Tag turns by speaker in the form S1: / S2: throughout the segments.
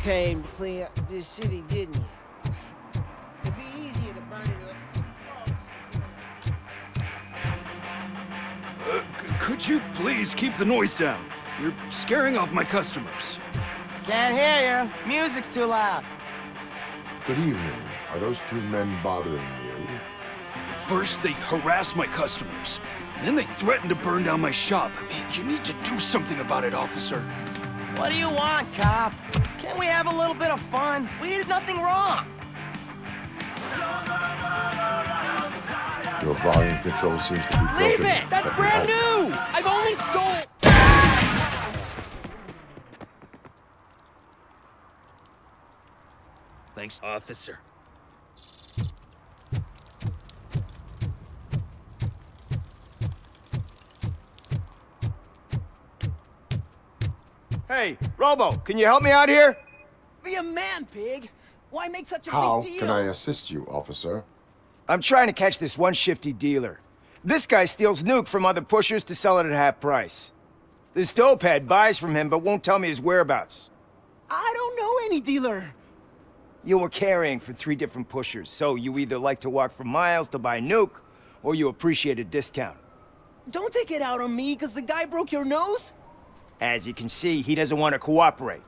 S1: came to clean up this city, didn't you? It'd be easier to burn it up.
S2: Could you please keep the noise down? You're scaring off my customers.
S1: Can't hear you. Music's too loud.
S3: Good evening. Are those two men bothering you?
S2: First, they harass my customers. Then they threaten to burn down my shop. You need to do something about it, officer.
S1: What do you want, cop? Can't we have a little bit of fun? We did nothing wrong.
S3: Your volume control seems to be broken.
S1: Leave it! That's brand new! I've only stole...
S2: Thanks, officer.
S4: Hey, Robo, can you help me out here?
S1: Be a man, pig. Why make such a
S3: How
S1: big deal?
S3: can I assist you, officer?
S4: I'm trying to catch this one shifty dealer. This guy steals nuke from other pushers to sell it at half price. This dopehead buys from him but won't tell me his whereabouts.
S1: I don't know any dealer.
S4: You were carrying for 3 different pushers, so you either like to walk for miles to buy nuke, or you appreciate a discount.
S1: Don't take it out on me, because the guy broke your nose?
S4: As you can see, he doesn't want to cooperate.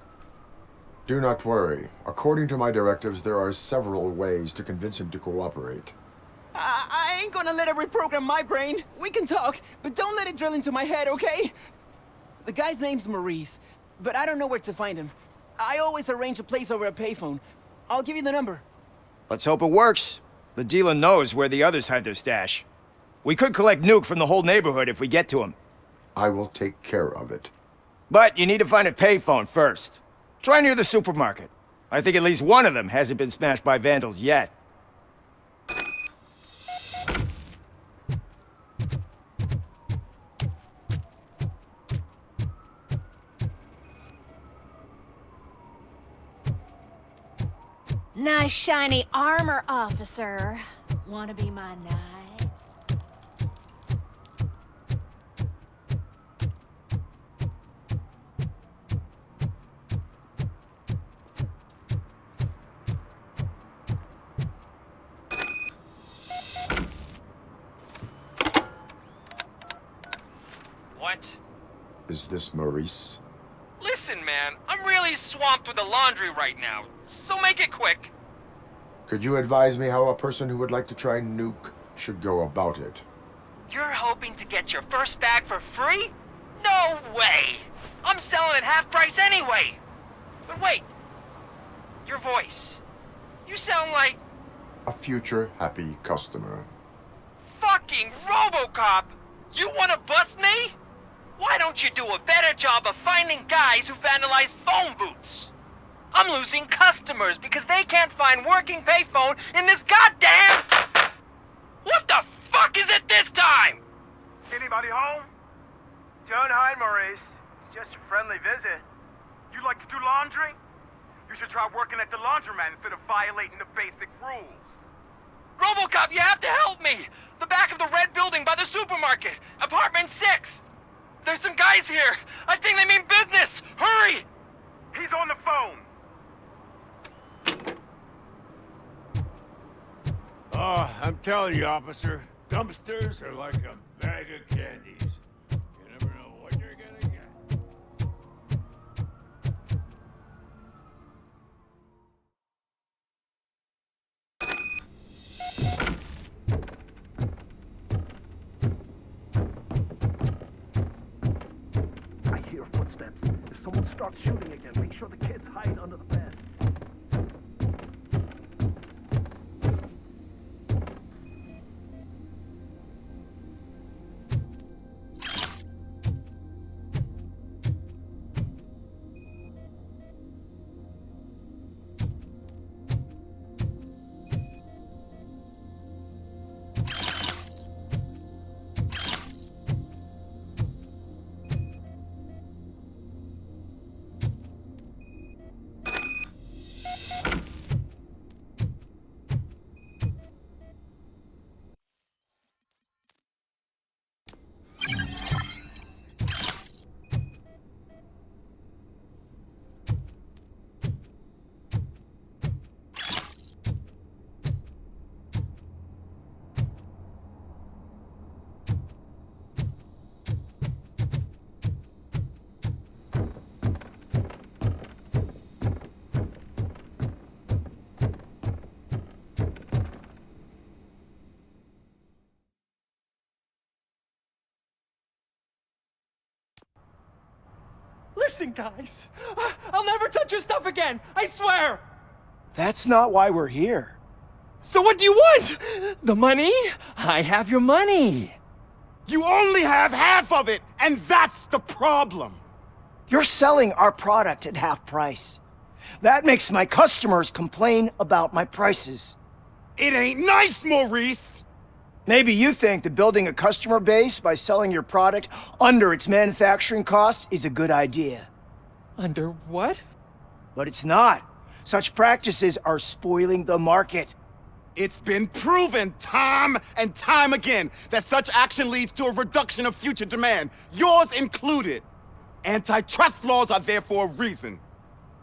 S3: Do not worry. According to my directives, there are several ways to convince him to cooperate.
S1: I ain't gonna let it reprogram my brain. We can talk, but don't let it drill into my head, okay? The guy's name's Maurice, but I don't know where to find him. I always arrange a place over a payphone. I'll give you the number.
S4: Let's hope it works. The dealer knows where the others hide their stash. We could collect nuke from the whole neighborhood if we get to him.
S3: I will take care of it.
S4: But you need to find a payphone first. Try near the supermarket. I think at least one of them hasn't been smashed by vandals yet.
S5: Nice shiny armor, officer. Wanna be my knight?
S6: What?
S3: Is this Maurice?
S6: Listen, man, I'm really swamped with the laundry right now, so make it quick.
S3: Could you advise me how a person who would like to try nuke should go about it?
S6: You're hoping to get your first bag for free? No way! I'm selling at half price anyway! But wait, your voice. You sound like
S3: A future happy customer.
S6: fucking RoboCop! You wanna bust me? Why don't you do a better job of finding guys who vandalize phone booths? I'm losing customers because they can't find working payphone in this goddamn... What the fuck is it this time?
S7: Anybody home? Don't hide, Maurice. It's just a friendly visit. You like to do laundry? You should try working at the laundromat instead of violating the basic rules.
S6: RoboCop, you have to help me! The back of the red building by the supermarket, apartment 6. There's some guys here. I think they mean business. Hurry!
S7: He's on the phone.
S8: Oh, I'm telling you, officer, dumpsters are like a bag of candies. You never know what you're gonna get.
S9: I hear footsteps. If someone starts shooting again, make sure the kids hide under the bed.
S1: Listen, guys. I'll never touch your stuff again. I swear.
S4: That's not why we're here.
S1: So what do you want? The money? I have your money.
S10: You only have half of it, and that's the problem.
S4: You're selling our product at half price. That makes my customers complain about my prices.
S10: It ain't nice, Maurice!
S4: Maybe you think that building a customer base by selling your product under its manufacturing cost is a good idea.
S1: Under what?
S4: But it's not. Such practices are spoiling the market.
S10: It's been proven time and time again that such action leads to a reduction of future demand, yours included. Antitrust laws are there for a reason.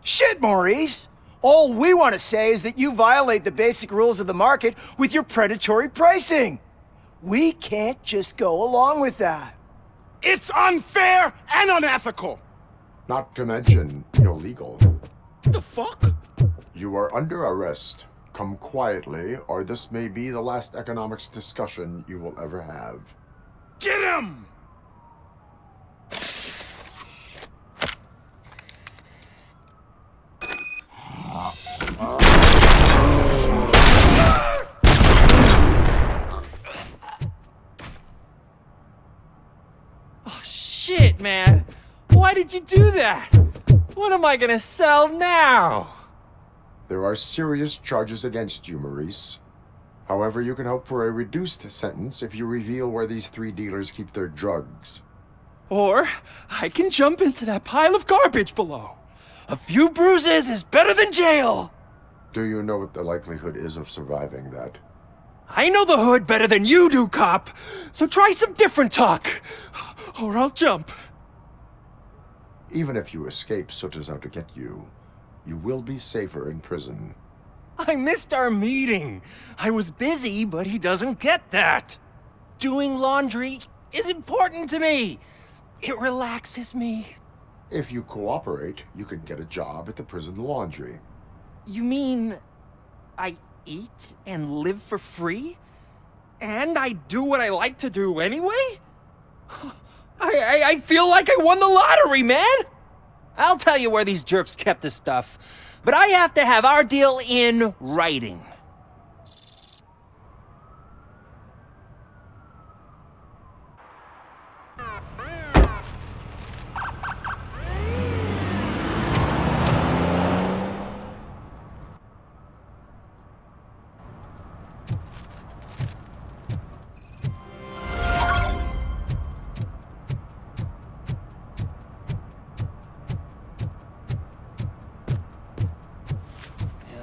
S4: Shit, Maurice! All we want to say is that you violate the basic rules of the market with your predatory pricing. We can't just go along with that.
S10: It's unfair and unethical!
S3: Not to mention illegal.
S10: The fuck?
S3: You are under arrest. Come quietly, or this may be the last economics discussion you will ever have.
S10: Get him!
S1: Oh, shit, man. Why did you do that? What am I gonna sell now?
S3: There are serious charges against you, Maurice. However, you can hope for a reduced sentence if you reveal where these 3 dealers keep their drugs.
S1: Or I can jump into that pile of garbage below. A few bruises is better than jail.
S3: Do you know what the likelihood is of surviving that?
S1: I know the hood better than you do, cop. So try some different talk, or I'll jump.
S3: Even if you escape Soot is out to get you, you will be safer in prison.
S1: I missed our meeting. I was busy, but he doesn't get that. Doing laundry is important to me. It relaxes me.
S3: If you cooperate, you can get a job at the prison laundry.
S1: You mean I eat and live for free? And I do what I like to do anyway? I feel like I won the lottery, man! I'll tell you where these jerks kept the stuff, but I have to have our deal in writing.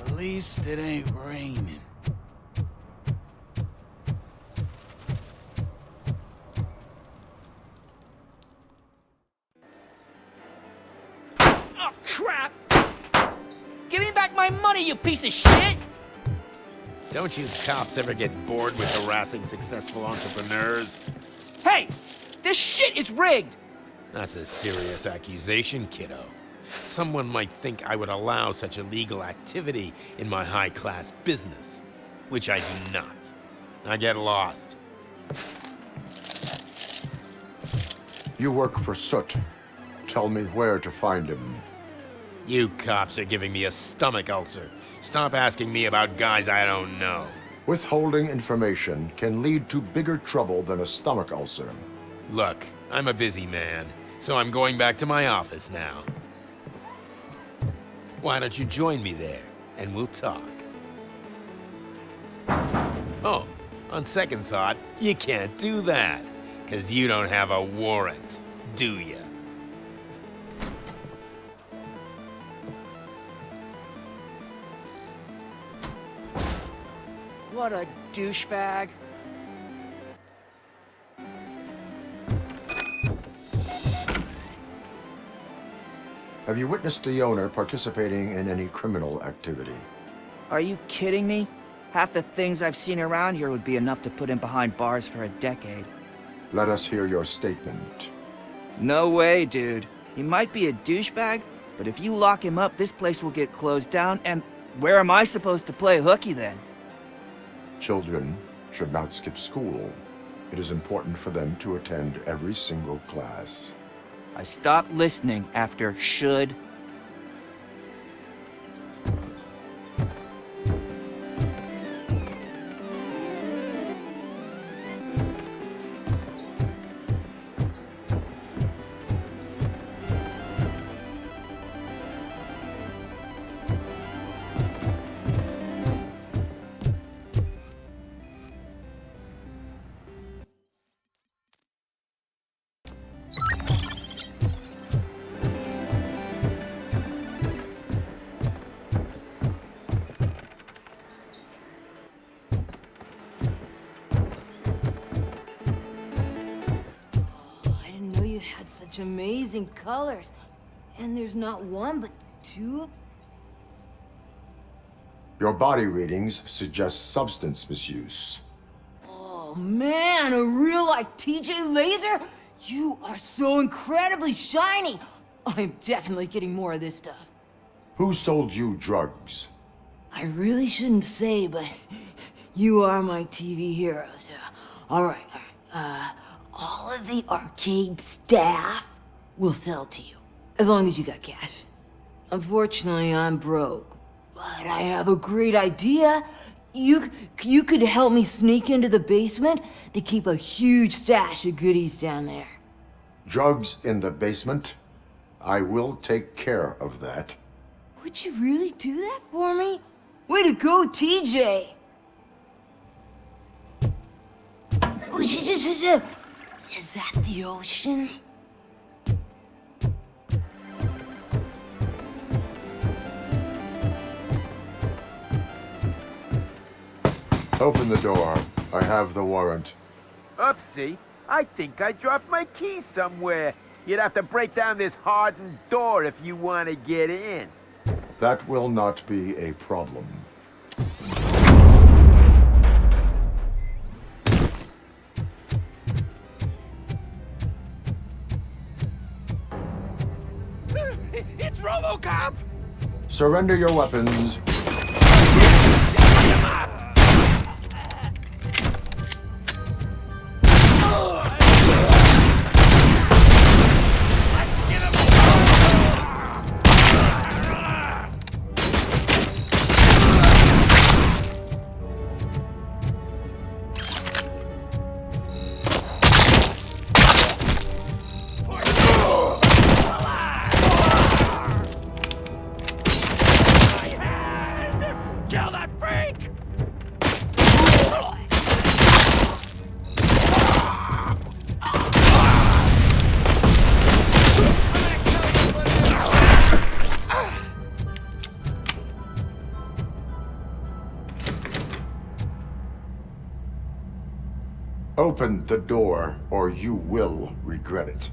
S10: At least it ain't raining.
S1: Oh, crap! Give me back my money, you piece of shit!
S11: Don't you cops ever get bored with harassing successful entrepreneurs?
S1: Hey! This shit is rigged!
S11: That's a serious accusation, kiddo. Someone might think I would allow such illegal activity in my high-class business, which I do not. I get lost.
S3: You work for Soot. Tell me where to find him.
S11: You cops are giving me a stomach ulcer. Stop asking me about guys I don't know.
S3: Withholding information can lead to bigger trouble than a stomach ulcer.
S11: Look, I'm a busy man, so I'm going back to my office now. Why don't you join me there, and we'll talk. Oh, on second thought, you can't do that, 'cause you don't have a warrant, do ya?
S4: What a douchebag.
S3: Have you witnessed the owner participating in any criminal activity?
S12: Are you kidding me? Half the things I've seen around here would be enough to put him behind bars for a decade.
S3: Let us hear your statement.
S12: No way, dude. He might be a douchebag, but if you lock him up, this place will get closed down, and where am I supposed to play hooky then?
S3: Children should not skip school. It is important for them to attend every single class.
S12: I stopped listening after should.
S13: Such amazing colors. And there's not one, but two.
S3: Your body readings suggest substance misuse.
S13: Oh man, a real like TJ laser? You are so incredibly shiny. I'm definitely getting more of this stuff.
S3: Who sold you drugs?
S13: I really shouldn't say, but you are my TV heroes. All right. All of the arcade staff will sell to you, as long as you got cash. Unfortunately, I'm broke, but I have a great idea. You could help me sneak into the basement. They keep a huge stash of goodies down there.
S3: Drugs in the basement? I will take care of that.
S13: Would you really do that for me? Way to go, TJ! Oh, is that the ocean?
S3: Open the door. I have the warrant.
S14: Oopsie. I think I dropped my keys somewhere. You'd have to break down this hardened door if you want to get in.
S3: That will not be a problem.
S2: It's RoboCop!
S3: Surrender your weapons. Open the door, or you will regret it.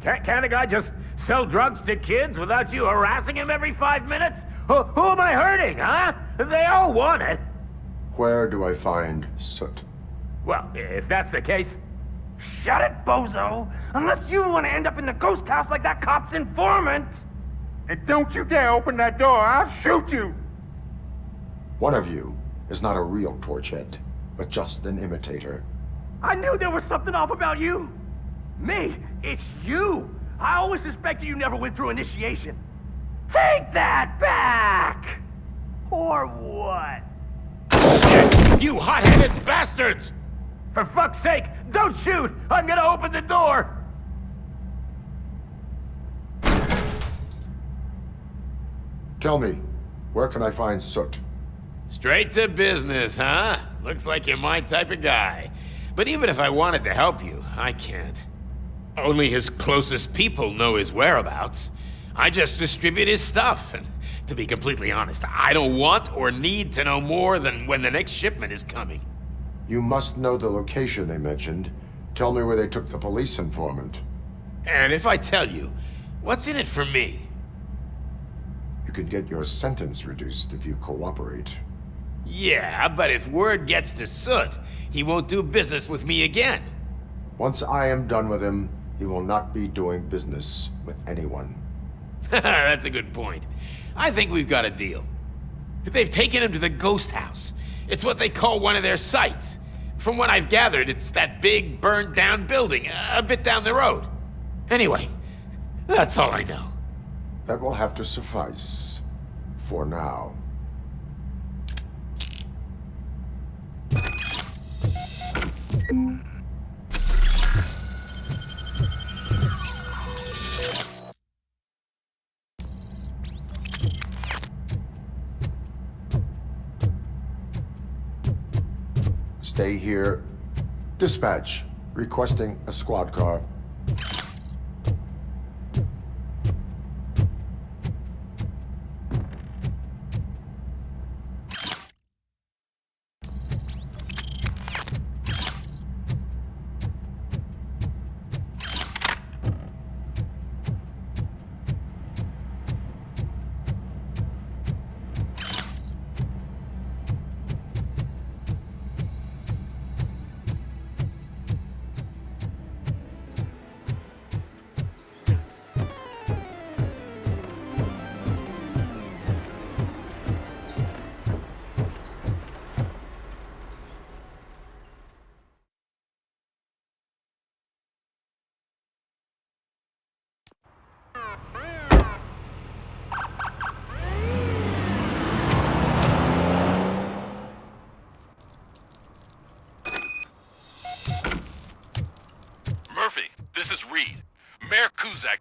S14: Can't a guy just sell drugs to kids without you harassing him every 5 minutes? Who am I hurting, huh? They all want it.
S3: Where do I find Soot?
S14: Well, if that's the case, shut it, bozo! Unless you want to end up in the ghost house like that cop's informant! And don't you dare open that door, I'll shoot you!
S3: One of you is not a real torchhead, but just an imitator.
S14: I knew there was something off about you! Me? It's you! I always suspected you never went through initiation. Take that back! Or what?
S11: You hot-headed bastards!
S14: For fuck's sake, don't shoot! I'm gonna open the door!
S3: Tell me, where can I find Soot?
S11: Straight to business, huh? Looks like you're my type of guy. But even if I wanted to help you, I can't. Only his closest people know his whereabouts. I just distribute his stuff, and to be completely honest, I don't want or need to know more than when the next shipment is coming.
S3: You must know the location they mentioned. Tell me where they took the police informant.
S11: And if I tell you, what's in it for me?
S3: You can get your sentence reduced if you cooperate.
S11: Yeah, but if word gets to Soot, he won't do business with me again.
S3: Once I am done with him, he will not be doing business with anyone.
S11: That's a good point. I think we've got a deal. They've taken him to the ghost house. It's what they call one of their sites. From what I've gathered, it's that big, burned-down building, a bit down the road. Anyway, That's all I know.
S3: That will have to suffice. For now. Stay here. Dispatch. Requesting a squad car.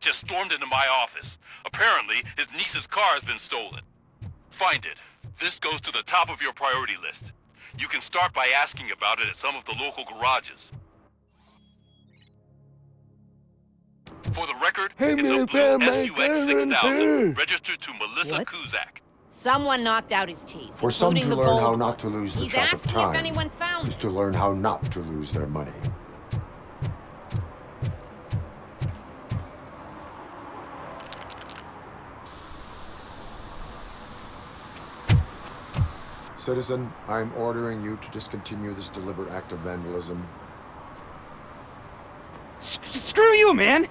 S15: Just stormed into my office. Apparently, his niece's car has been stolen. Find it. This goes to the top of your priority list. You can start by asking about it at some of the local garages. For the record, it's a blue SUX 6000 registered to Melissa Kuzak.
S5: Someone knocked out his teeth.
S3: For some to learn how not to lose the
S5: He's
S3: track of
S5: asking
S3: time
S5: if anyone found
S3: is to learn how not to lose their money. Citizen, I'm ordering you to discontinue this deliberate act of vandalism.
S12: Screw you, man!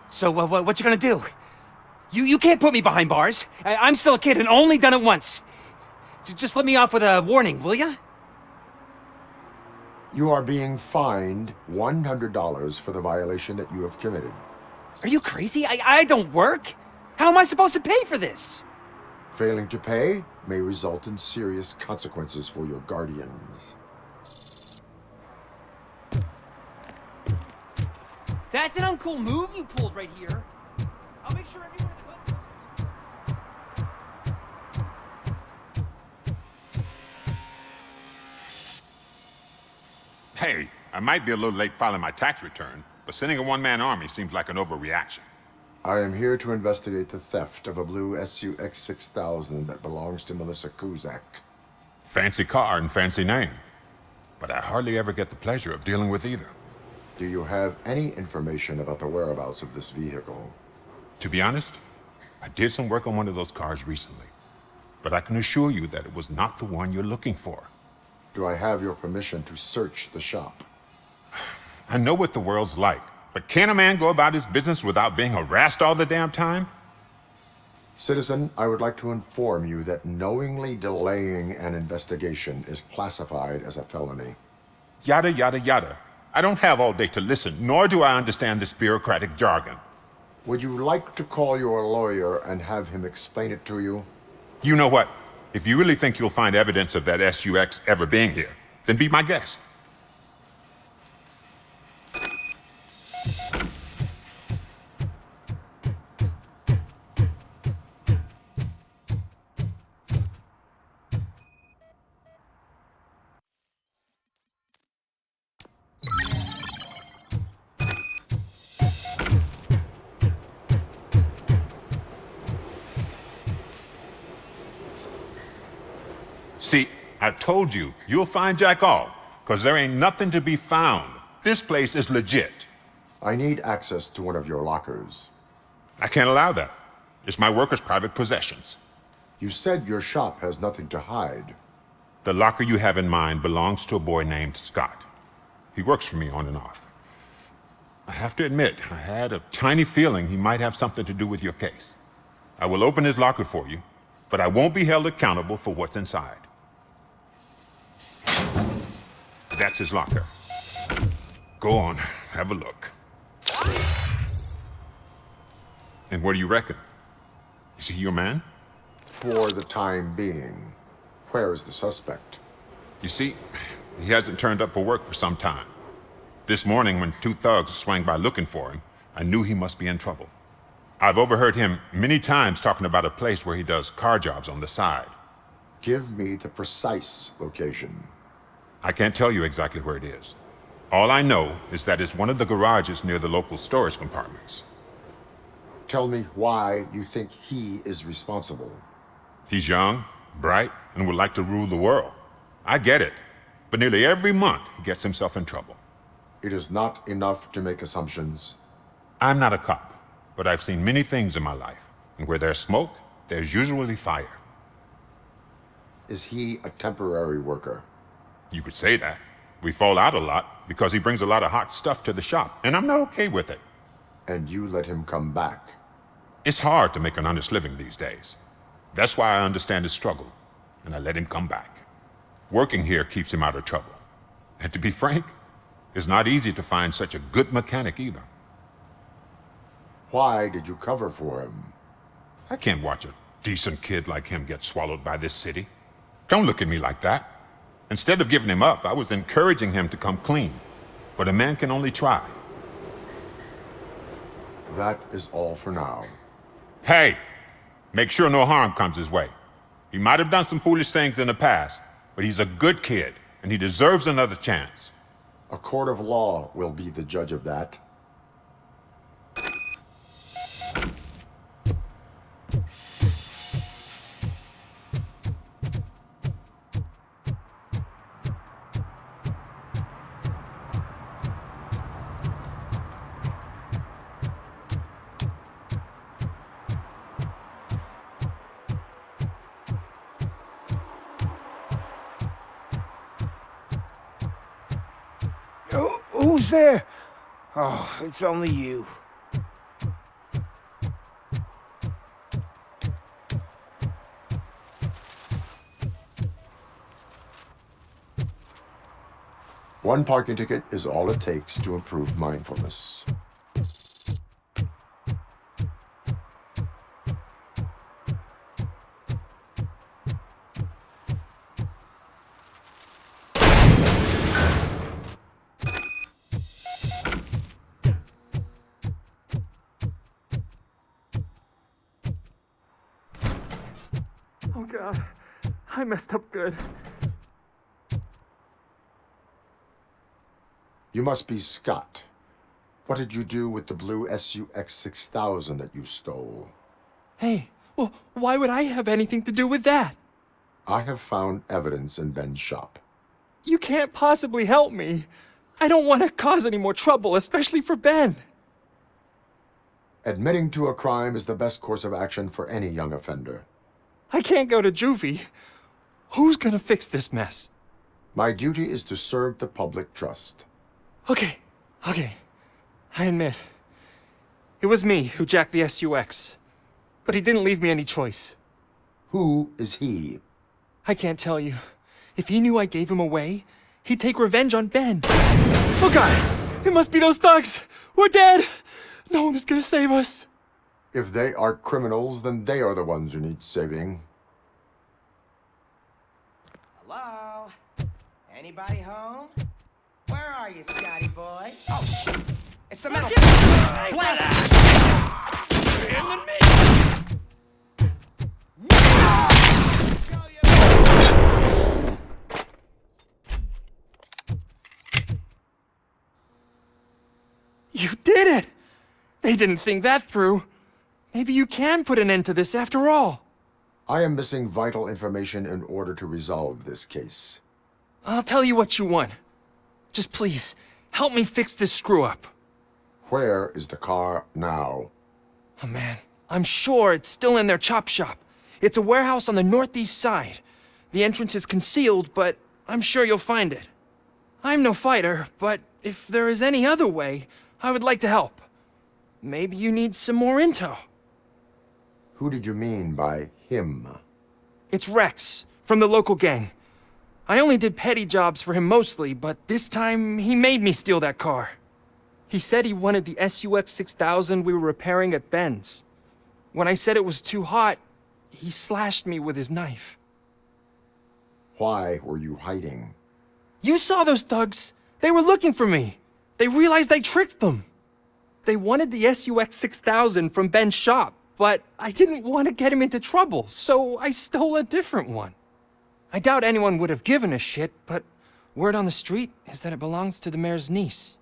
S12: So, what you gonna do? You can't put me behind bars. I'm still a kid and only done it once. Just let me off with a warning, will ya?
S3: You are being fined $100 for the violation that you have committed.
S12: Are you crazy? I don't work. How am I supposed to pay for this?
S3: Failing to pay may result in serious consequences for your guardians.
S12: That's an uncool move you pulled right here. I'll make sure everyone in the hood...
S16: Hey, I might be a little late filing my tax return, but sending a one-man army seems like an overreaction.
S3: I am here to investigate the theft of a blue SUX 6000 that belongs to Melissa Kuzak.
S16: Fancy car and fancy name, but I hardly ever get the pleasure of dealing with either.
S3: Do you have any information about the whereabouts of this vehicle?
S16: To be honest, I did some work on one of those cars recently, but I can assure you that it was not the one you're looking for.
S3: Do I have your permission to search the shop?
S16: I know what the world's like, but can a man go about his business without being harassed all the damn time?
S3: Citizen, I would like to inform you that knowingly delaying an investigation is classified as a felony.
S16: Yada, yada, yada. I don't have all day to listen, nor do I understand this bureaucratic jargon.
S3: Would you like to call your lawyer and have him explain it to you?
S16: You know what? If you really think you'll find evidence of that SUX ever being here, then be my guest. See, I've told you, you'll find Jack all, because there ain't nothing to be found. This place is legit.
S3: I need access to one of your lockers.
S16: I can't allow that. It's my workers' private possessions.
S3: You said your shop has nothing to hide.
S16: The locker you have in mind belongs to a boy named Scott. He works for me on and off. I have to admit, I had a tiny feeling he might have something to do with your case. I will open his locker for you, but I won't be held accountable for what's inside. That's his locker. Go on, have a look. And what do you reckon? Is he your man?
S3: For the time being. Where is the suspect?
S16: You see, he hasn't turned up for work for some time. This morning, when 2 thugs swang by looking for him, I knew he must be in trouble. I've overheard him many times talking about a place where he does car jobs on the side.
S3: Give me the precise location.
S16: I can't tell you exactly where it is. All I know is that it's one of the garages near the local storage compartments.
S3: Tell me why you think he is responsible.
S16: He's young, bright, and would like to rule the world. I get it, but nearly every month he gets himself in trouble.
S3: It is not enough to make assumptions.
S16: I'm not a cop, but I've seen many things in my life, and where there's smoke, there's usually fire.
S3: Is he a temporary worker?
S16: You could say that. We fall out a lot because he brings a lot of hot stuff to the shop, and I'm not okay with it.
S3: And you let him come back?
S16: It's hard to make an honest living these days. That's why I understand his struggle, and I let him come back. Working here keeps him out of trouble. And to be frank, it's not easy to find such a good mechanic either.
S3: Why did you cover for him?
S16: I can't watch a decent kid like him get swallowed by this city. Don't look at me like that. Instead of giving him up, I was encouraging him to come clean. But a man can only try.
S3: That is all for now.
S16: Hey! Make sure no harm comes his way. He might have done some foolish things in the past, but he's a good kid, and he deserves another chance.
S3: A court of law will be the judge of that.
S4: Who's there? Oh, it's only you.
S3: One parking ticket is all it takes to improve mindfulness.
S14: Oh God, I messed up good.
S3: You must be Scott. What did you do with the blue SUX 6000 that you stole?
S17: Hey, well, why would I have anything to do with that?
S3: I have found evidence in Ben's shop.
S17: You can't possibly help me. I don't want to cause any more trouble, especially for Ben.
S3: Admitting to a crime is the best course of action for any young offender.
S17: I can't go to juvie. Who's gonna fix this mess?
S3: My duty is to serve the public trust.
S17: Okay. I admit. It was me who jacked the SUX. But he didn't leave me any choice.
S3: Who is he?
S17: I can't tell you. If he knew I gave him away, he'd take revenge on Ben. Oh God! It must be those thugs! We're dead! No one is gonna save us.
S3: If they are criminals, then they are the ones who need saving.
S18: Hello? Anybody home? Where are you, Scotty boy? Oh, shit! It's the metal. Blast!
S17: You did it! They didn't think that through. Maybe you can put an end to this after all.
S3: I am missing vital information in order to resolve this case.
S17: I'll tell you what you want. Just please, help me fix this screw-up.
S3: Where is the car now?
S17: Oh man, I'm sure it's still in their chop shop. It's a warehouse on the northeast side. The entrance is concealed, but I'm sure you'll find it. I'm no fighter, but if there is any other way, I would like to help. Maybe you need some more intel.
S3: Who did you mean by him?
S17: It's Rex, from the local gang. I only did petty jobs for him mostly, but this time he made me steal that car. He said he wanted the SUX 6000 we were repairing at Ben's. When I said it was too hot, he slashed me with his knife.
S3: Why were you hiding?
S17: You saw those thugs. They were looking for me. They realized I tricked them. They wanted the SUX 6000 from Ben's shop, but I didn't want to get him into trouble, so I stole a different one. I doubt anyone would have given a shit, but word on the street is that it belongs to the mayor's niece.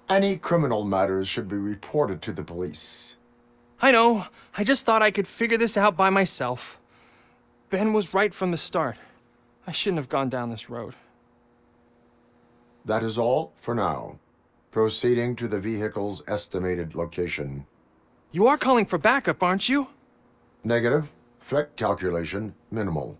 S3: Any criminal matters should be reported to the police.
S17: I know. I just thought I could figure this out by myself. Ben was right from the start. I shouldn't have gone down this road.
S3: That is all for now. Proceeding to the vehicle's estimated location.
S17: You are calling for backup, aren't you?
S3: Negative. Threat calculation minimal.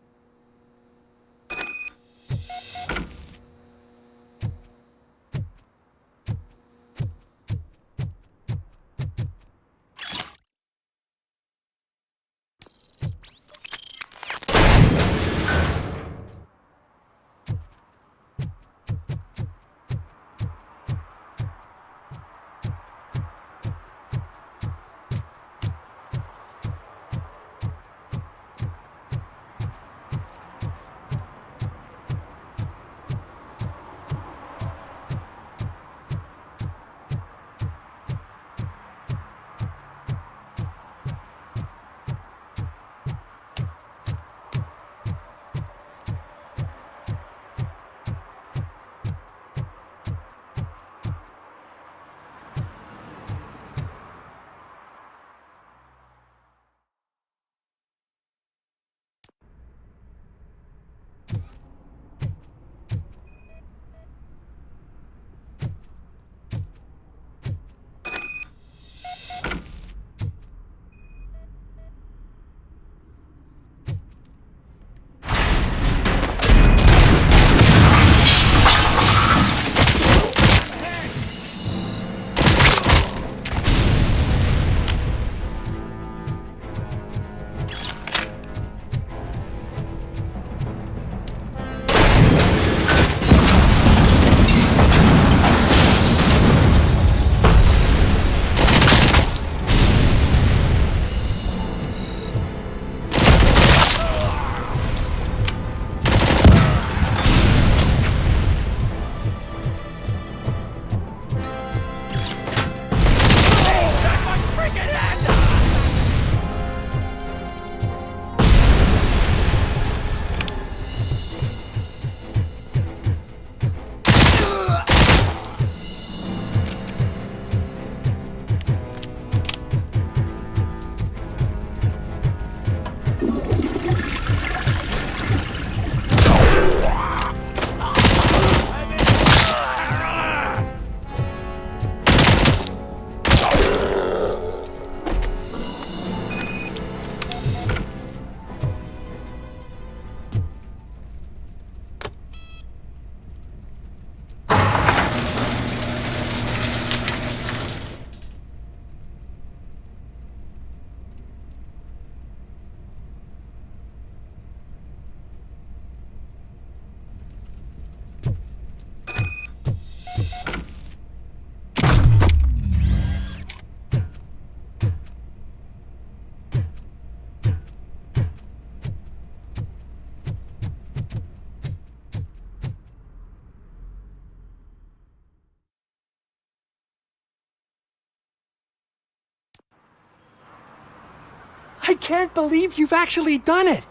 S17: I can't believe you've actually done it!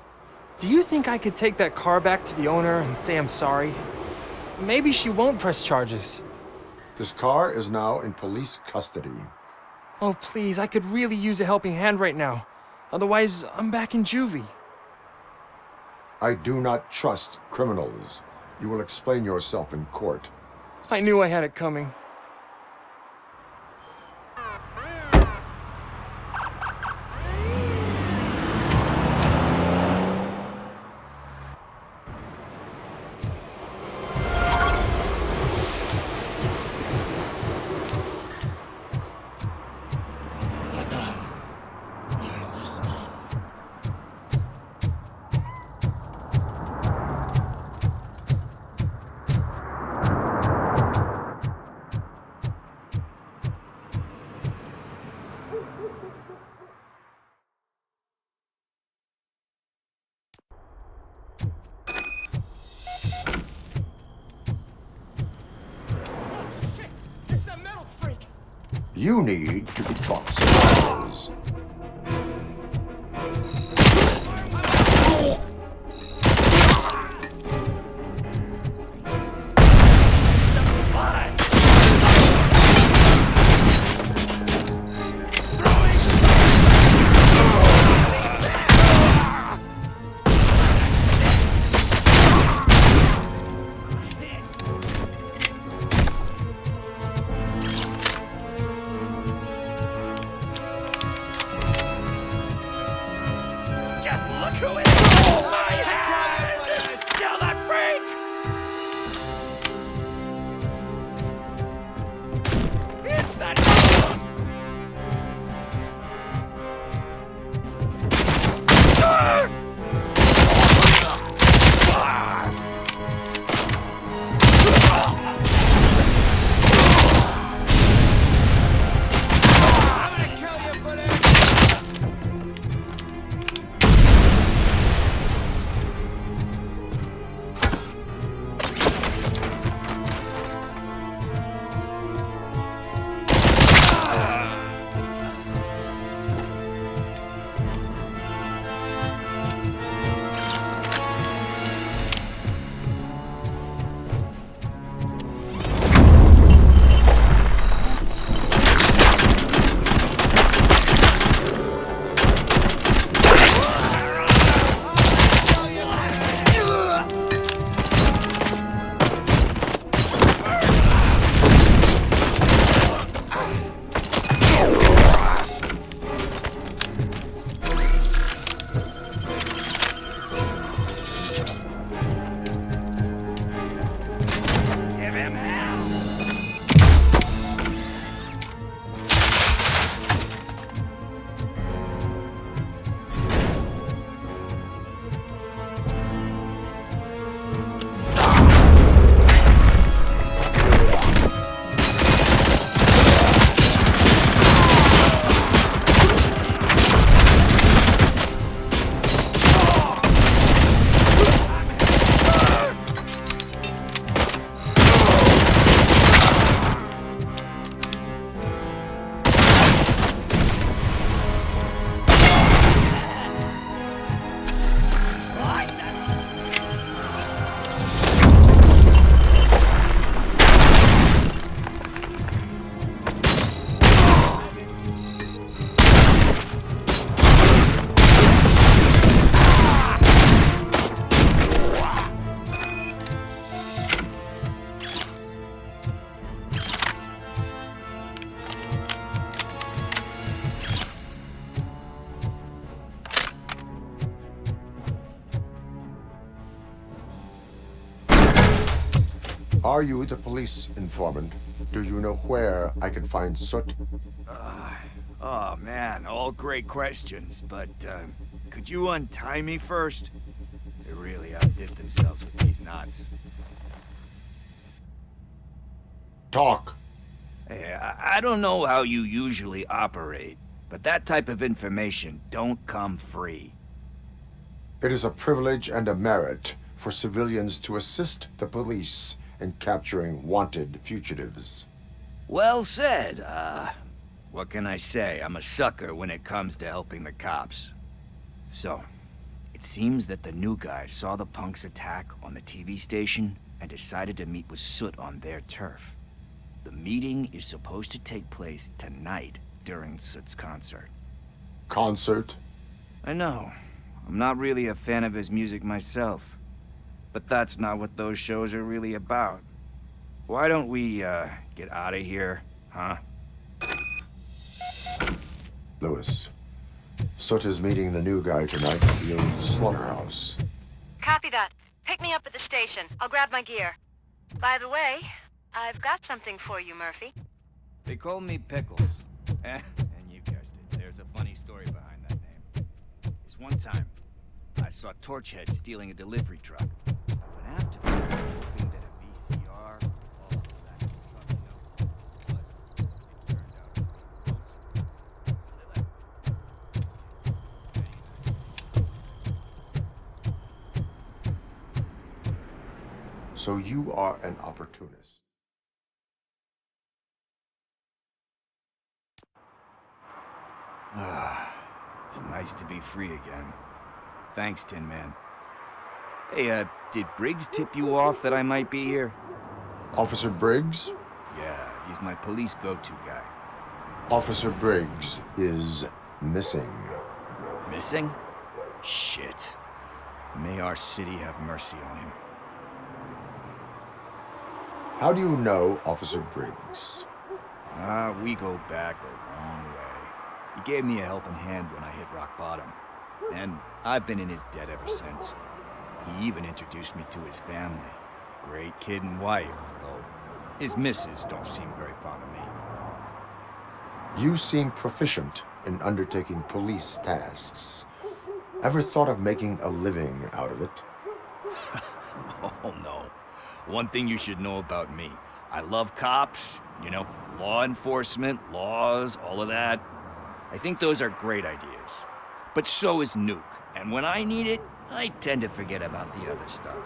S17: Do you think I could take that car back to the owner and say I'm sorry? Maybe she won't press charges.
S3: This car is now in police custody.
S17: Oh, please, I could really use a helping hand right now. Otherwise, I'm back in juvie.
S3: I do not trust criminals. You will explain yourself in court.
S17: I knew I had it coming.
S4: This is a metal freak!
S3: You need to be taught some manners. Are you the police informant? Do you know where I can find Soot?
S19: Oh man, all great questions, but could you untie me first? They really outdid themselves with these knots.
S3: Talk.
S19: Hey, I don't know how you usually operate, but that type of information don't come free.
S3: It is a privilege and a merit for civilians to assist the police in capturing wanted fugitives.
S19: Well said. What can I say? I'm a sucker when it comes to helping the cops. So, it seems that the new guy saw the punks' attack on the TV station and decided to meet with Soot on their turf. The meeting is supposed to take place tonight during Soot's concert.
S3: Concert?
S19: I know. I'm not really a fan of his music myself. But that's not what those shows are really about. Why don't we, get out of here, huh?
S3: Lewis, Soot is meeting the new guy tonight at the old slaughterhouse.
S20: Copy that. Pick me up at the station. I'll grab my gear. By the way, I've got something for you, Murphy.
S19: They call me Pickles. And you guessed it, there's a funny story behind that name. This one time, I saw Torchhead stealing a delivery truck. I went after them, hoping that a VCR, all of that, but it turned out to be groceries. So they
S3: So you are an opportunist.
S19: It's nice to be free again. Thanks, Tin Man. Hey, did Briggs tip you off that I might be here?
S3: Officer Briggs?
S19: Yeah, he's my police go-to guy.
S3: Officer Briggs is missing.
S19: Missing? Shit. May our city have mercy on him.
S3: How do you know Officer Briggs?
S19: We go back a long way. He gave me a helping hand when I hit rock bottom. And I've been in his debt ever since. He even introduced me to his family. Great kid and wife, though his missus don't seem very fond of me.
S3: You seem proficient in undertaking police tasks. Ever thought of making a living out of it?
S19: Oh, no. One thing you should know about me. I love cops, you know, law enforcement, laws, all of that. I think those are great ideas. But so is Nuke, and when I need it, I tend to forget about the other stuff.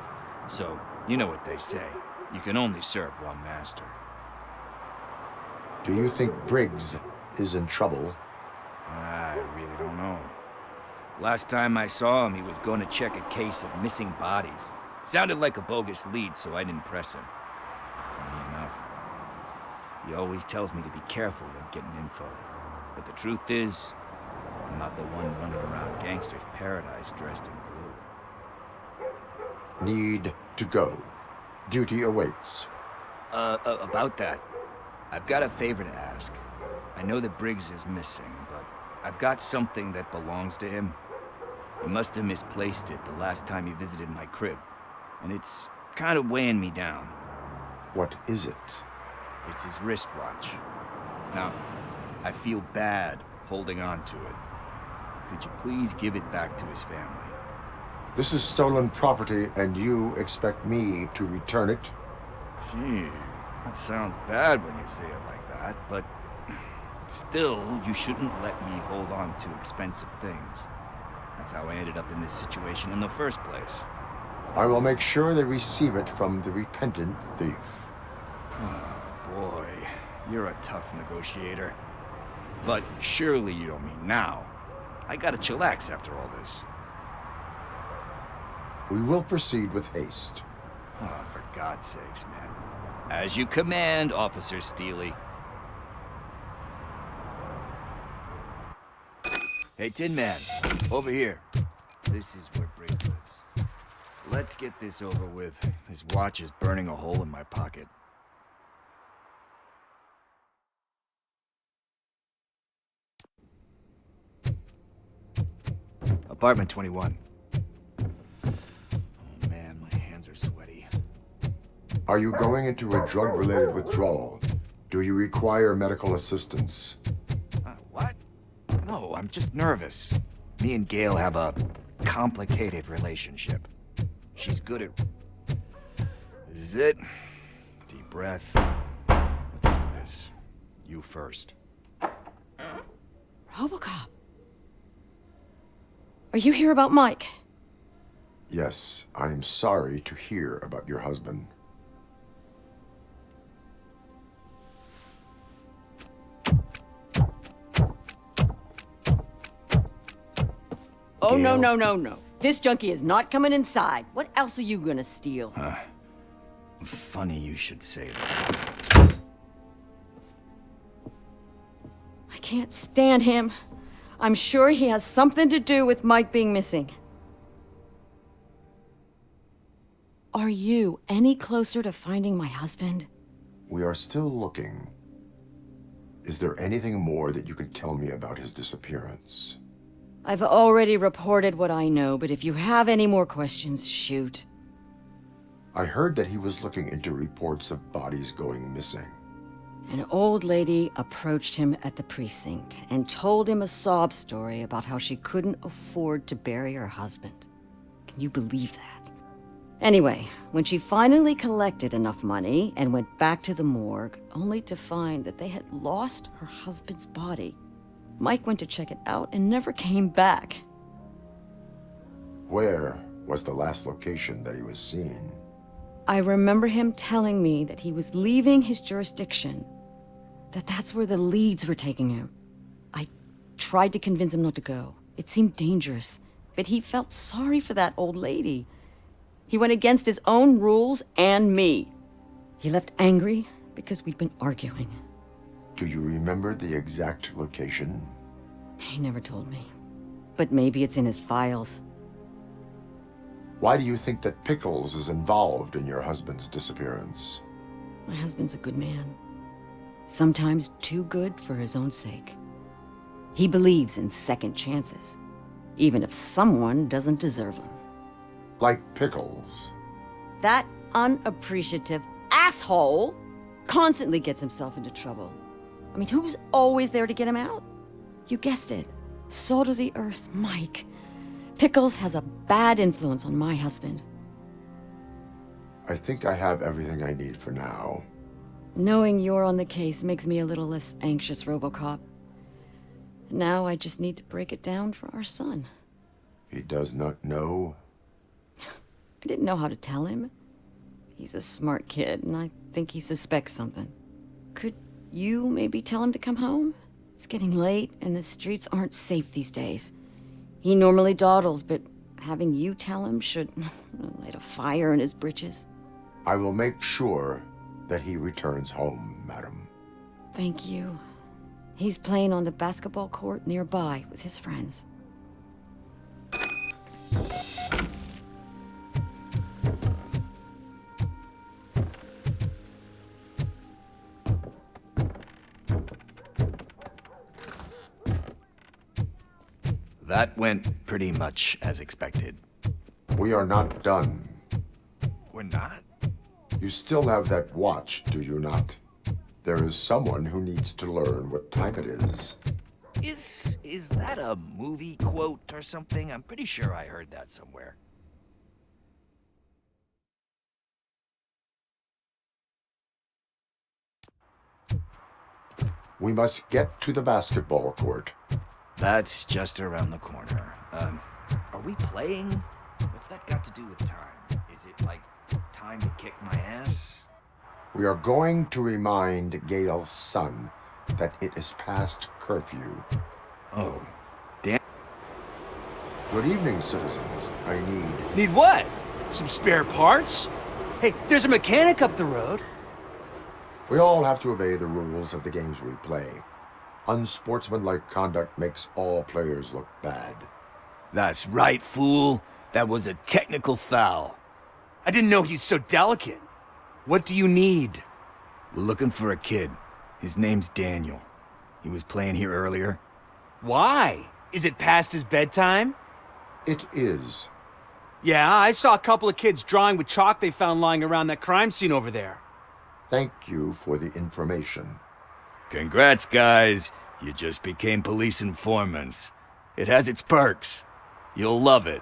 S19: So, you know what they say. You can only serve one master.
S3: Do you think Briggs is in trouble?
S19: I really don't know. Last time I saw him, he was going to check a case of missing bodies. Sounded like a bogus lead, so I didn't press him. Funny enough. He always tells me to be careful when getting info. But the truth is, I'm not the one running around gangster's paradise dressed in blue.
S3: Need to go. Duty awaits.
S19: About that, I've got a favor to ask. I know that Briggs is missing, but I've got something that belongs to him. He must have misplaced it the last time he visited my crib, and it's kind of weighing me down.
S3: What is it?
S19: It's his wristwatch. Now, I feel bad holding on to it. Could you please give it back to his family?
S3: This is stolen property, and you expect me to return it?
S19: Gee, that sounds bad when you say it like that, but still, you shouldn't let me hold on to expensive things. That's how I ended up in this situation in the first place.
S3: I will make sure they receive it from the repentant thief.
S19: Oh, boy. You're a tough negotiator. But surely you don't mean now. I gotta chillax after all this.
S3: We will proceed with haste.
S19: Oh, for God's sakes, man. As you command, Officer Steely. Hey, Tin Man, over here. This is where Briggs lives. Let's get this over with. His watch is burning a hole in my pocket. Apartment 21. Oh man, my hands are sweaty.
S3: Are you going into a drug-related withdrawal? Do you require medical assistance?
S19: What? No, I'm just nervous. Me and Gail have a complicated relationship. She's good at... This is it. Deep breath. Let's do this. You first.
S21: RoboCop. Are you here about Mike?
S3: Yes, I am sorry to hear about your husband.
S21: Oh, no, no, no, no. This junkie is not coming inside. What else are you gonna steal?
S19: Funny you should say that.
S21: I can't stand him. I'm sure he has something to do with Mike being missing. Are you any closer to finding my husband?
S3: We are still looking. Is there anything more that you can tell me about his disappearance?
S21: I've already reported what I know, but if you have any more questions, shoot.
S3: I heard that he was looking into reports of bodies going missing.
S21: An old lady approached him at the precinct and told him a sob story about how she couldn't afford to bury her husband. Can you believe that? Anyway, when she finally collected enough money and went back to the morgue, only to find that they had lost her husband's body, Mike went to check it out and never came back.
S3: Where was the last location that he was seen?
S21: I remember him telling me that he was leaving his jurisdiction, that that's where the leads were taking him. I tried to convince him not to go. It seemed dangerous, but he felt sorry for that old lady. He went against his own rules and me. He left angry because we'd been arguing.
S3: Do you remember the exact location?
S21: He never told me. But maybe it's in his files.
S3: Why do you think that Pickles is involved in your husband's disappearance?
S21: My husband's a good man. Sometimes too good for his own sake. He believes in second chances, even if someone doesn't deserve them.
S3: Like Pickles.
S21: That unappreciative asshole constantly gets himself into trouble. I mean, who's always there to get him out? You guessed it. Salt of the earth, Mike. Pickles has a bad influence on my husband.
S3: I think I have everything I need for now.
S21: Knowing you're on the case makes me a little less anxious, RoboCop. Now I just need to break it down for our son.
S3: He does not know?
S21: I didn't know how to tell him. He's a smart kid, and I think he suspects something. Could you maybe tell him to come home? It's getting late, and the streets aren't safe these days. He normally dawdles, but having you tell him should light a fire in his britches.
S3: I will make sure that he returns home, madam.
S21: Thank you. He's playing on the basketball court nearby with his friends.
S19: That went pretty much as expected.
S3: We are not done.
S19: We're not?
S3: You still have that watch, do you not? There is someone who needs to learn what time it is.
S19: Is that a movie quote or something? I'm pretty sure I heard that somewhere.
S3: We must get to the basketball court.
S19: That's just around the corner. Are we playing? What's that got to do with time? Is it like time to kick my ass?
S3: We are going to remind Gail's son that it is past curfew.
S19: Oh, damn.
S3: Good evening, citizens. I need...
S12: Need what? Some spare parts? Hey, there's a mechanic up the road.
S3: We all have to obey the rules of the games we play. Unsportsmanlike conduct makes all players look bad.
S19: That's right, fool. That was a technical foul.
S12: I didn't know he's so delicate. What do you need?
S19: We're looking for a kid. His name's Daniel. He was playing here earlier.
S12: Why? Is it past his bedtime?
S3: It is.
S12: Yeah, I saw a couple of kids drawing with chalk they found lying around that crime scene over there.
S3: Thank you for the information.
S19: Congrats, guys. You just became police informants. It has its perks. You'll love it.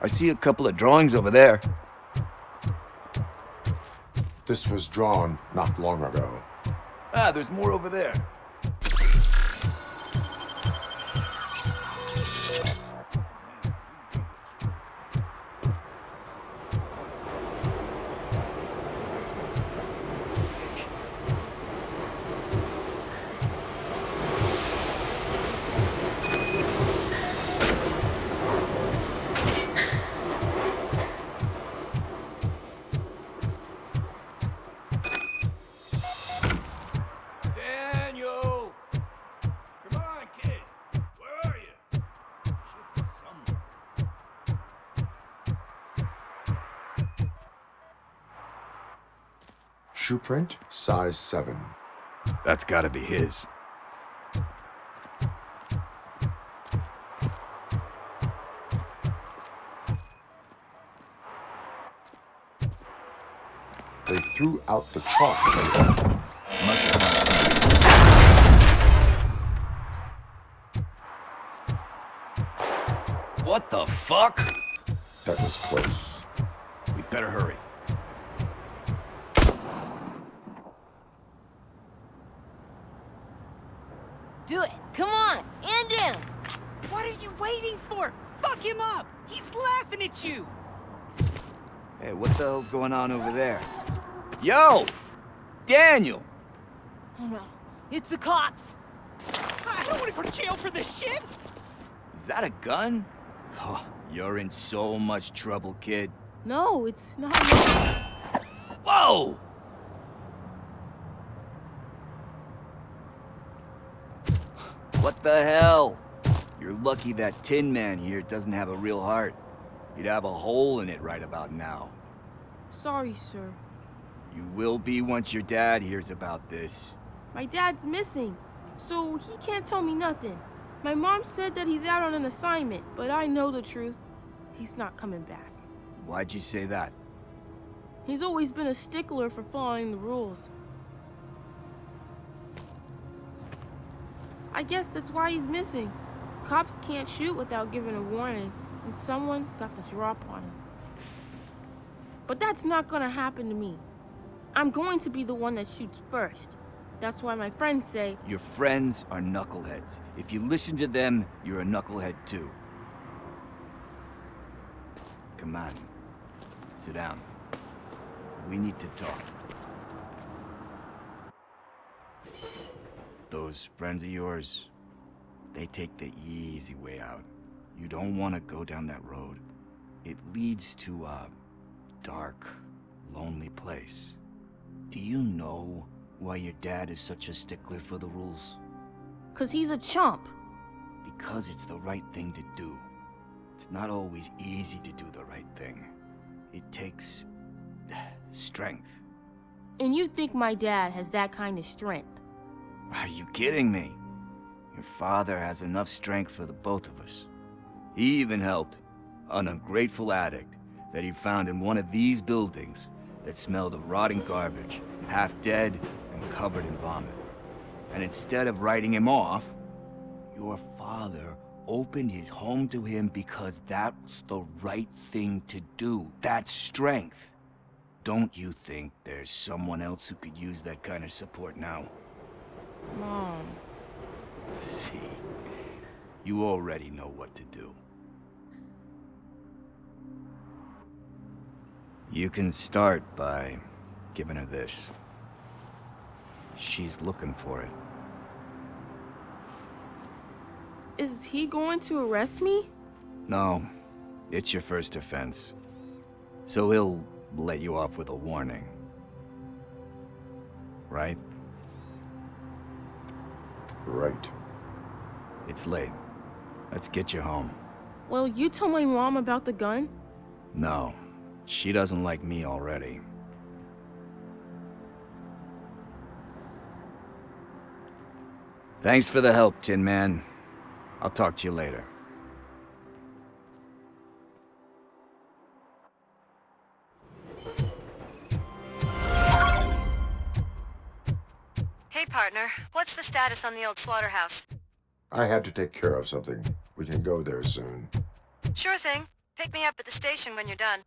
S19: I see a couple of drawings over there.
S3: This was drawn not long ago.
S19: Ah, there's more over there.
S3: Shoe print, size 7.
S19: That's gotta be his.
S3: They threw out the chalk.
S19: What the fuck?
S3: That was close.
S19: We better hurry.
S13: Do it. Come on. End him.
S12: What are you waiting for? Fuck him up! He's laughing at you!
S19: Hey, what the hell's going on over there? Yo! Daniel!
S5: Oh no, it's the cops.
S12: I don't want to go to jail for this shit!
S19: Is that a gun? Oh, you're in so much trouble, kid.
S5: No, it's not.
S19: Whoa! What the hell? You're lucky that Tin Man here doesn't have a real heart. He'd have a hole in it right about now.
S6: Sorry, sir.
S19: You will be once your dad hears about this.
S6: My dad's missing, so he can't tell me nothing. My mom said that he's out on an assignment, but I know the truth. He's not coming back.
S19: Why'd you say that?
S6: He's always been a stickler for following the rules. I guess that's why he's missing. Cops can't shoot without giving a warning, and someone got the drop on him. But that's not gonna happen to me. I'm going to be the one that shoots first. That's why my friends say...
S19: Your friends are knuckleheads. If you listen to them, you're a knucklehead too. Come on. Sit down. We need to talk. Those friends of yours, they take the easy way out. You don't want to go down that road. It leads to a dark, lonely place. Do you know why your dad is such a stickler for the rules?
S6: 'Cause he's a chump.
S19: Because it's the right thing to do. It's not always easy to do the right thing. It takes strength.
S6: And you think my dad has that kind of strength?
S19: Are you kidding me? Your father has enough strength for the both of us. He even helped an ungrateful addict that he found in one of these buildings that smelled of rotting garbage, half dead and covered in vomit. And instead of writing him off, your father opened his home to him because that's the right thing to do. That's strength. Don't you think there's someone else who could use that kind of support now?
S6: Mom.
S19: See, you already know what to do. You can start by giving her this. She's looking for it.
S6: Is he going to arrest me?
S19: No, it's your first offense. So he'll let you off with a warning. Right?
S3: Right.
S19: It's late. Let's get you home.
S6: Well, you told my mom about the gun?
S19: No, she doesn't like me already. Thanks for the help, Tin Man. I'll talk to you later.
S20: Hey, partner. What's the status on the old slaughterhouse?
S3: I had to take care of something. We can go there soon.
S20: Sure thing. Pick me up at the station when you're done.